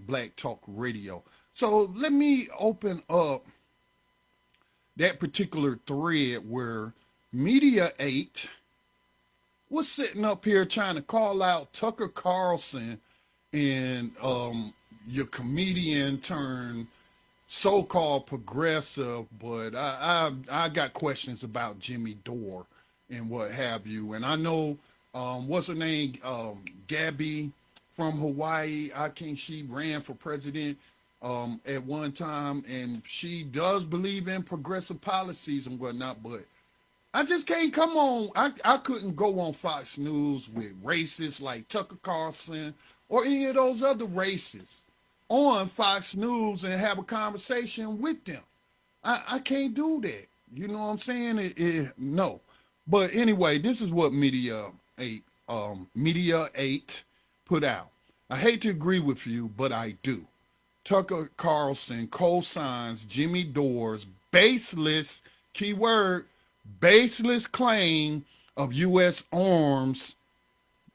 Black Talk Radio. So let me open up that particular thread where Mediaite was sitting up here trying to call out Tucker Carlson and your comedian turned so-called progressive, but I got questions about Jimmy Dore and what have you. And I know what's her name, Gabby from Hawaii. I think she ran for president at one time, and she does believe in progressive policies and whatnot. But I just can't come on. I couldn't go on Fox News with racists like Tucker Carlson or any of those other racists on Fox News and have a conversation with them. I can't do that. You know what I'm saying? No. But anyway, this is what Media 8 put out. I hate to agree with you, but I do. Tucker Carlson co-signs Jimmy Dore's baseless, keyword, baseless claim of U.S. arms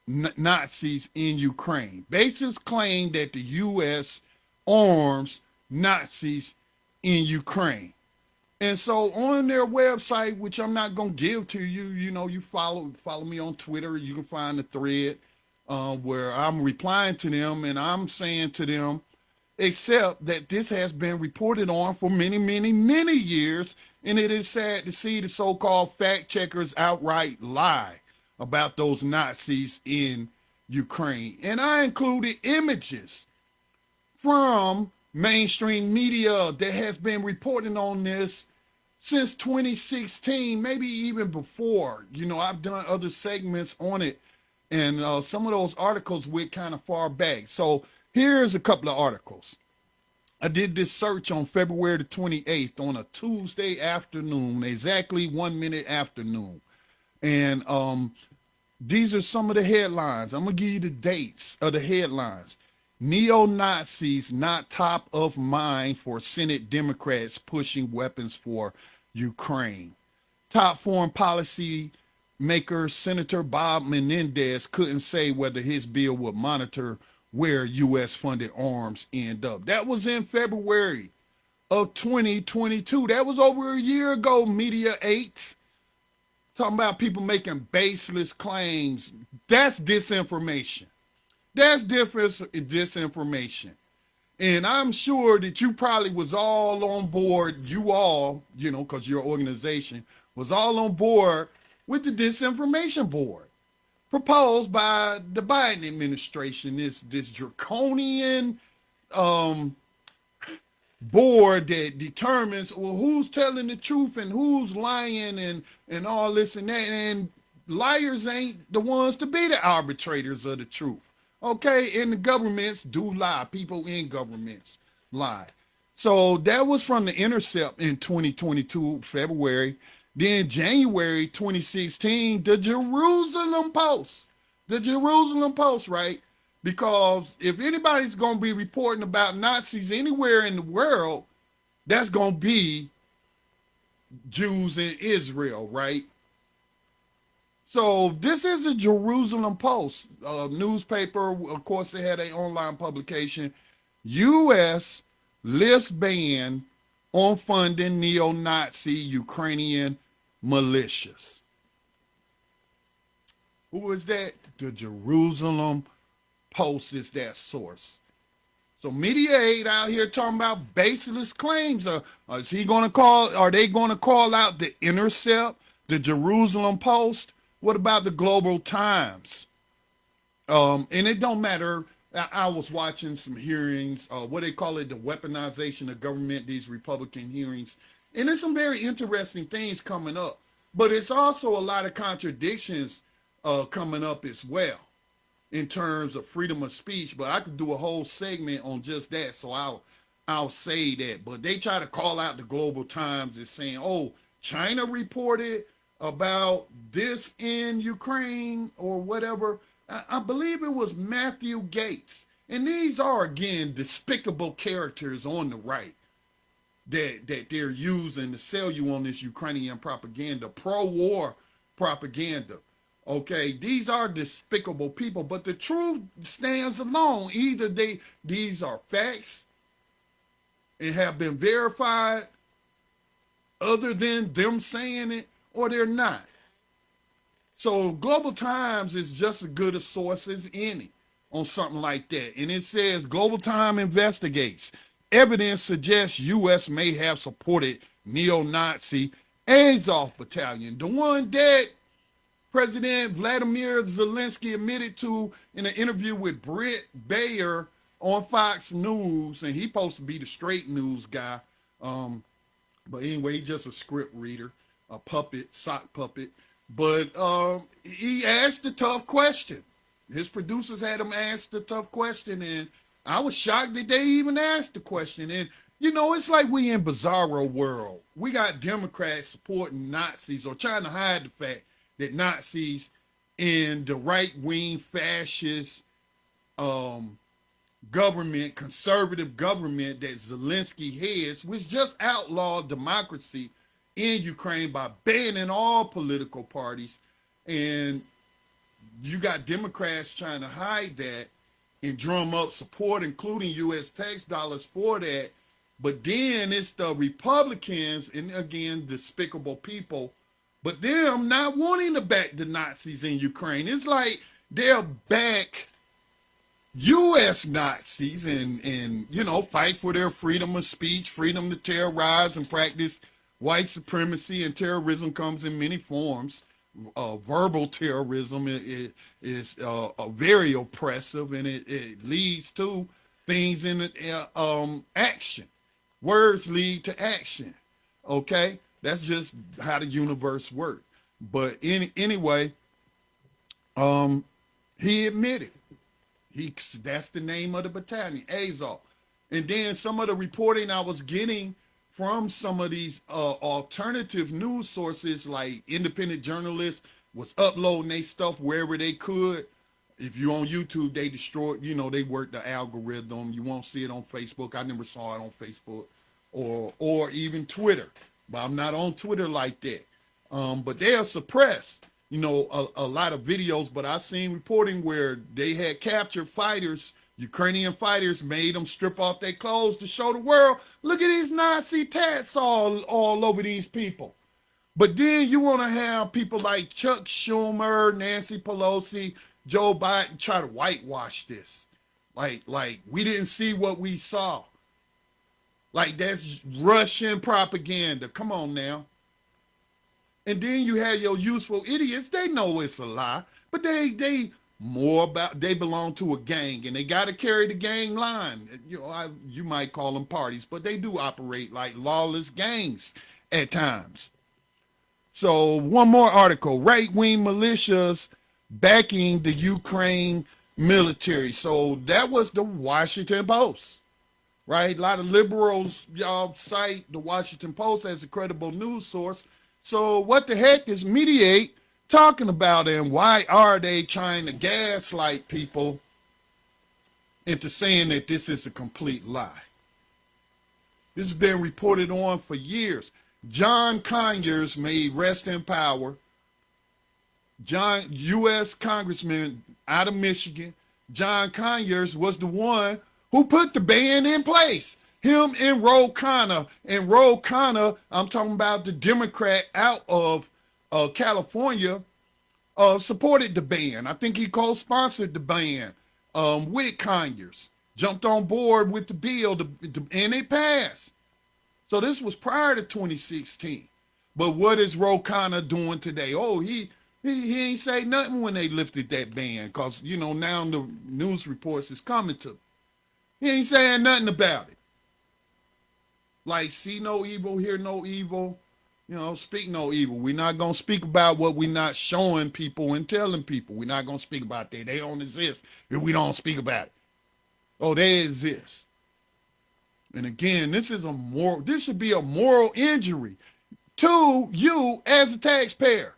Nazis in Ukraine. Baseless claim that the U.S. arms Nazis in Ukraine. And so on their website, which I'm not gonna give to you, you know, you follow me on Twitter. You can find the thread where I'm replying to them and I'm saying to them, except that this has been reported on for many, many, many years, and it is sad to see the so-called fact checkers outright lie about those Nazis in Ukraine. And I included images from mainstream media that has been reporting on this since 2016, maybe even before. You know, I've done other segments on it, and some of those articles went kind of far back. So here's a couple of articles. I did this search on February the 28th on a Tuesday afternoon, exactly 1 minute afternoon. And these are some of the headlines. I'm going to give you the dates of the headlines. Neo-Nazis not top of mind for Senate Democrats pushing weapons for Ukraine. Top foreign policy maker Senator Bob Menendez couldn't say whether his bill would monitor where U.S. funded arms end up. That was in February of 2022. That was over a year ago, Media 8. Talking about people making baseless claims. That's disinformation. That's disinformation. And I'm sure that you probably was all on board, you all, you know, because your organization was all on board with the disinformation board proposed by the Biden administration, this draconian board that determines, well, who's telling the truth and who's lying and all this and that. And liars ain't the ones to be the arbitrators of the truth. Okay, and the governments do lie. People in governments lie. So that was from the Intercept in 2022, February. Then January 2016, the Jerusalem Post. The Jerusalem Post, right? Because if anybody's going to be reporting about Nazis anywhere in the world, that's going to be Jews in Israel, right? So this is a Jerusalem Post newspaper. Of course, they had an online publication. U.S. lifts ban on funding neo-Nazi Ukrainian militias. Who is that? The Jerusalem Post is that source. So Mediaite out here talking about baseless claims. Is he going to call? Are they going to call out the Intercept, the Jerusalem Post? What about the Global Times? And it don't matter. I was watching some hearings, what they call it, the weaponization of government, these Republican hearings. And there's some very interesting things coming up. But it's also a lot of contradictions coming up as well in terms of freedom of speech. But I could do a whole segment on just that, so I'll say that. But they try to call out the Global Times as saying, oh, China reported about this in Ukraine or whatever. I believe it was Matthew Gates. And these are, again, despicable characters on the right that they're using to sell you on this Ukrainian propaganda, pro-war propaganda. Okay, these are despicable people, but the truth stands alone. Either these are facts and have been verified other than them saying it, or they're not. So Global Times is just as good a source as any on something like that. And it says Global Time investigates. Evidence suggests U.S. may have supported neo-Nazi Azov Battalion, the one that President Vladimir Zelensky admitted to in an interview with Britt Bayer on Fox News, and he's supposed to be the straight news guy. But anyway, he's just a script reader, a puppet, sock puppet. But he asked the tough question. His producers had him ask the tough question, and I was shocked that they even asked the question. And you know, it's like we in bizarro world. We got Democrats supporting Nazis or trying to hide the fact that Nazis in the right wing fascist government, conservative government that Zelensky heads, which just outlawed democracy in Ukraine by banning all political parties. And you got Democrats trying to hide that and drum up support, including U.S. tax dollars for that. But then it's the Republicans, and again, despicable people, but them not wanting to back the Nazis in Ukraine. It's like they'll back U.S. Nazis and you know, fight for their freedom of speech, freedom to terrorize and practice white supremacy, and terrorism comes in many forms. Verbal terrorism is very oppressive, and it leads to things in action. Words lead to action. Okay, that's just how the universe works. But anyway, he admitted that's the name of the battalion, Azov. And then some of the reporting I was getting from some of these alternative news sources, like independent journalists, was uploading their stuff wherever they could. If you're on YouTube, they destroyed, you know, they worked the algorithm. You won't see it on Facebook. I never saw it on Facebook or even Twitter. But I'm not on Twitter like that. But they are suppressed, you know, a lot of videos. But I've seen reporting where they had captured fighters, Ukrainian fighters, made them strip off their clothes to show the world, look at these Nazi tats all over these people. But then you want to have people like Chuck Schumer, Nancy Pelosi, Joe Biden try to whitewash this. Like we didn't see what we saw. Like that's Russian propaganda. Come on now. And then you have your useful idiots. They know it's a lie, but they belong to a gang, and they got to carry the gang line. You know, you might call them parties, but they do operate like lawless gangs at times. So one more article: right-wing militias backing the Ukraine military. So that was the Washington Post, right? A lot of liberals, y'all cite the Washington Post as a credible news source. So what the heck is Mediaite talking about, and why are they trying to gaslight people into saying that this is a complete lie? This has been reported on for years. John Conyers, may rest in power, U.S. Congressman out of Michigan, John Conyers was the one who put the ban in place. Him and Ro Khanna. And Ro Khanna, I'm talking about the Democrat out of California, supported the ban. I think he co-sponsored the ban with Conyers. Jumped on board with the bill, and it passed. So this was prior to 2016. But what is Ro Khanna doing today? Oh, he ain't say nothing when they lifted that ban, because, you know, now the news reports is coming to. He ain't saying nothing about it. Like, see no evil, hear no evil, you know, speak no evil. We're not going to speak about what we're not showing people and telling people. We're not going to speak about that. They don't exist if we don't speak about it. Oh, they exist. And again, this should be a moral injury to you as a taxpayer,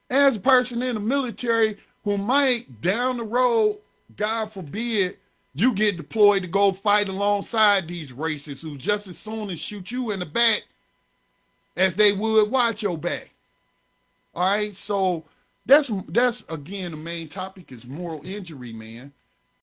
as a person in the military who might down the road, God forbid, you get deployed to go fight alongside these racists who just as soon as shoot you in the back as they would watch your back. All right, so That's again the main topic is moral injury, man.